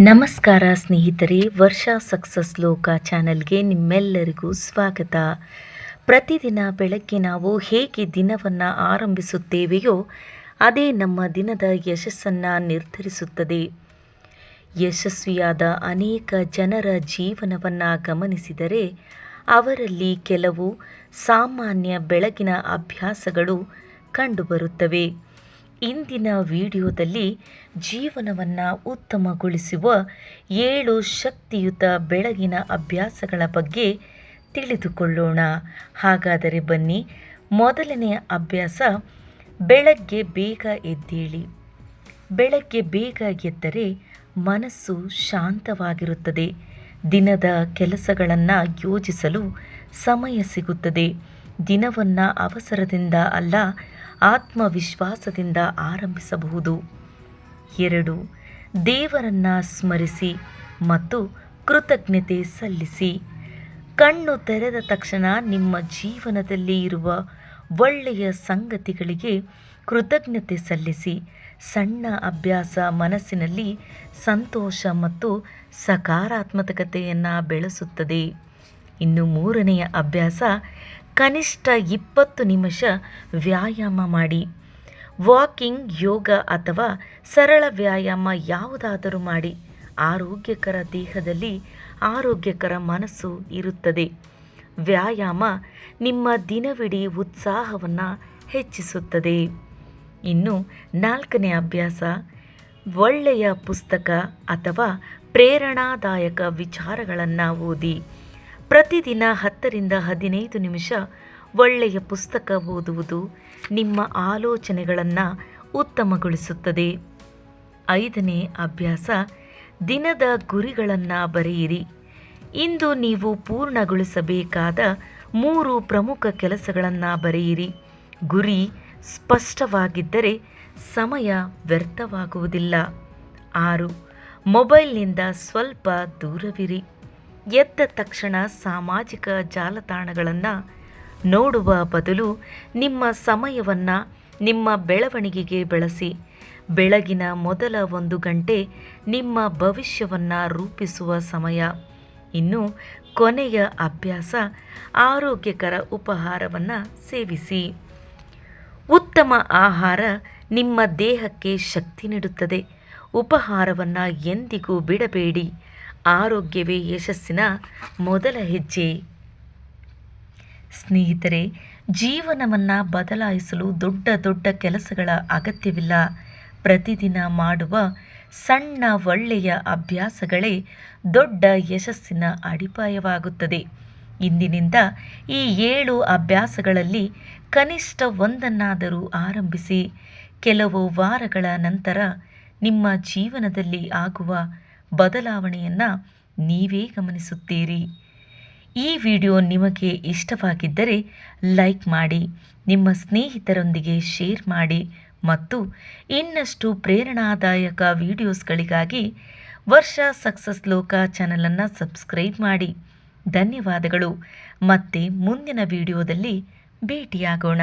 ನಮಸ್ಕಾರ ಸ್ನೇಹಿತರೆ, ವರ್ಷ ಸಕ್ಸಸ್ ಲೋಕ ಚಾನೆಲ್ಗೆ ನಿಮ್ಮೆಲ್ಲರಿಗೂ ಸ್ವಾಗತ. ಪ್ರತಿದಿನ ಬೆಳಗ್ಗೆ ನಾವು ಹೇಗೆ ದಿನವನ್ನು ಆರಂಭಿಸುತ್ತೇವೆಯೋ ಅದೇ ನಮ್ಮ ದಿನದ ಯಶಸ್ಸನ್ನು ನಿರ್ಧರಿಸುತ್ತದೆ. ಯಶಸ್ವಿಯಾದ ಅನೇಕ ಜನರ ಜೀವನವನ್ನು ಗಮನಿಸಿದರೆ ಅವರಲ್ಲಿ ಕೆಲವು ಸಾಮಾನ್ಯ ಬೆಳಗಿನ ಅಭ್ಯಾಸಗಳು ಕಂಡುಬರುತ್ತವೆ. ಇಂದಿನ ವಿಡಿಯೋದಲ್ಲಿ ಜೀವನವನ್ನು ಉತ್ತಮಗೊಳಿಸುವ 7 ಶಕ್ತಿಯುತ ಬೆಳಗಿನ ಅಭ್ಯಾಸಗಳ ಬಗ್ಗೆ ತಿಳಿದುಕೊಳ್ಳೋಣ. ಹಾಗಾದರೆ ಬನ್ನಿ. ಮೊದಲನೆಯ ಅಭ್ಯಾಸ, ಬೆಳಗ್ಗೆ ಬೇಗ ಎದ್ದೇಳಿ. ಬೆಳಗ್ಗೆ ಬೇಗ ಎದ್ದರೆ ಮನಸ್ಸು ಶಾಂತವಾಗಿರುತ್ತದೆ. ದಿನದ ಕೆಲಸಗಳನ್ನು ಯೋಜಿಸಲು ಸಮಯ ಸಿಗುತ್ತದೆ. ದಿನವನ್ನು ಅವಸರದಿಂದ ಅಲ್ಲ, ಆತ್ಮವಿಶ್ವಾಸದಿಂದ ಆರಂಭಿಸಬಹುದು. 2. ದೇವರನ್ನು ಸ್ಮರಿಸಿ ಮತ್ತು ಕೃತಜ್ಞತೆ ಸಲ್ಲಿಸಿ. ಕಣ್ಣು ತೆರೆದ ತಕ್ಷಣ ನಿಮ್ಮ ಜೀವನದಲ್ಲಿ ಇರುವ ಒಳ್ಳೆಯ ಸಂಗತಿಗಳಿಗೆ ಕೃತಜ್ಞತೆ ಸಲ್ಲಿಸಿ. ಸಣ್ಣ ಅಭ್ಯಾಸ ಮನಸ್ಸಿನಲ್ಲಿ ಸಂತೋಷ ಮತ್ತು ಸಕಾರಾತ್ಮಕತೆಯನ್ನು ಬೆಳೆಸುತ್ತದೆ. ಇನ್ನು 3ನೆಯ ಅಭ್ಯಾಸ, ಕನಿಷ್ಠ 20 ನಿಮಿಷ ವ್ಯಾಯಾಮ ಮಾಡಿ. ವಾಕಿಂಗ್, ಯೋಗ ಅಥವಾ ಸರಳ ವ್ಯಾಯಾಮ ಯಾವುದಾದರೂ ಮಾಡಿ. ಆರೋಗ್ಯಕರ ದೇಹದಲ್ಲಿ ಆರೋಗ್ಯಕರ ಮನಸ್ಸು ಇರುತ್ತದೆ. ವ್ಯಾಯಾಮ ನಿಮ್ಮ ದಿನವಿಡೀ ಉತ್ಸಾಹವನ್ನು ಹೆಚ್ಚಿಸುತ್ತದೆ. ಇನ್ನು 4ನೇ ಅಭ್ಯಾಸ, ಒಳ್ಳೆಯ ಪುಸ್ತಕ ಅಥವಾ ಪ್ರೇರಣಾದಾಯಕ ವಿಚಾರಗಳನ್ನು ಓದಿ. ಪ್ರತಿದಿನ 10 ರಿಂದ 15 ನಿಮಿಷ ಒಳ್ಳೆಯ ಪುಸ್ತಕ ಓದುವುದು ನಿಮ್ಮ ಆಲೋಚನೆಗಳನ್ನು ಉತ್ತಮಗೊಳಿಸುತ್ತದೆ. 5ನೇ ಅಭ್ಯಾಸ, ದಿನದ ಗುರಿಗಳನ್ನು ಬರೆಯಿರಿ. ಇಂದು ನೀವು ಪೂರ್ಣಗೊಳಿಸಬೇಕಾದ 3 ಪ್ರಮುಖ ಕೆಲಸಗಳನ್ನು ಬರೆಯಿರಿ. ಗುರಿ ಸ್ಪಷ್ಟವಾಗಿದ್ದರೆ ಸಮಯ ವ್ಯರ್ಥವಾಗುವುದಿಲ್ಲ. 6. ಮೊಬೈಲ್ನಿಂದ ಸ್ವಲ್ಪ ದೂರವಿರಿ. ಎದ್ದ ತಕ್ಷಣ ಸಾಮಾಜಿಕ ಜಾಲತಾಣಗಳನ್ನು ನೋಡುವ ಬದಲು ನಿಮ್ಮ ಸಮಯವನ್ನು ನಿಮ್ಮ ಬೆಳವಣಿಗೆಗೆ ಬಳಸಿ. ಬೆಳಗಿನ ಮೊದಲ 1 ಗಂಟೆ ನಿಮ್ಮ ಭವಿಷ್ಯವನ್ನು ರೂಪಿಸುವ ಸಮಯ. ಇನ್ನು ಕೊನೆಯ ಅಭ್ಯಾಸ, ಆರೋಗ್ಯಕರ ಉಪಹಾರವನ್ನು ಸೇವಿಸಿ. ಉತ್ತಮ ಆಹಾರ ನಿಮ್ಮ ದೇಹಕ್ಕೆ ಶಕ್ತಿ ನೀಡುತ್ತದೆ. ಉಪಹಾರವನ್ನು ಎಂದಿಗೂ ಬಿಡಬೇಡಿ. ಆರೋಗ್ಯವೇ ಯಶಸ್ಸಿನ ಮೊದಲ ಹೆಜ್ಜೆ. ಸ್ನೇಹಿತರೆ, ಜೀವನವನ್ನು ಬದಲಾಯಿಸಲು ದೊಡ್ಡ ದೊಡ್ಡ ಕೆಲಸಗಳ ಅಗತ್ಯವಿಲ್ಲ. ಪ್ರತಿದಿನ ಮಾಡುವ ಸಣ್ಣ ಒಳ್ಳೆಯ ಅಭ್ಯಾಸಗಳೇ ದೊಡ್ಡ ಯಶಸ್ಸಿನ ಅಡಿಪಾಯವಾಗುತ್ತದೆ. ಇಂದಿನಿಂದ ಈ 7 ಅಭ್ಯಾಸಗಳಲ್ಲಿ ಕನಿಷ್ಠ ಒಂದನ್ನಾದರೂ ಆರಂಭಿಸಿ. ಕೆಲವು ವಾರಗಳ ನಂತರ ನಿಮ್ಮ ಜೀವನದಲ್ಲಿ ಆಗುವ ಬದಲಾವಣೆಯನ್ನು ನೀವೇ ಗಮನಿಸುತ್ತೀರಿ. ಈ ವಿಡಿಯೋ ನಿಮಗೆ ಇಷ್ಟವಾಗಿದ್ದರೆ ಲೈಕ್ ಮಾಡಿ, ನಿಮ್ಮ ಸ್ನೇಹಿತರೊಂದಿಗೆ ಶೇರ್ ಮಾಡಿ ಮತ್ತು ಇನ್ನಷ್ಟು ಪ್ರೇರಣಾದಾಯಕ ವಿಡಿಯೋಸ್ಗಳಿಗಾಗಿ ವರ್ಷ ಸಕ್ಸಸ್ ಲೋಕ ಚಾನಲನ್ನು ಸಬ್ಸ್ಕ್ರೈಬ್ ಮಾಡಿ. ಧನ್ಯವಾದಗಳು. ಮತ್ತೆ ಮುಂದಿನ ವಿಡಿಯೋದಲ್ಲಿ ಭೇಟಿಯಾಗೋಣ.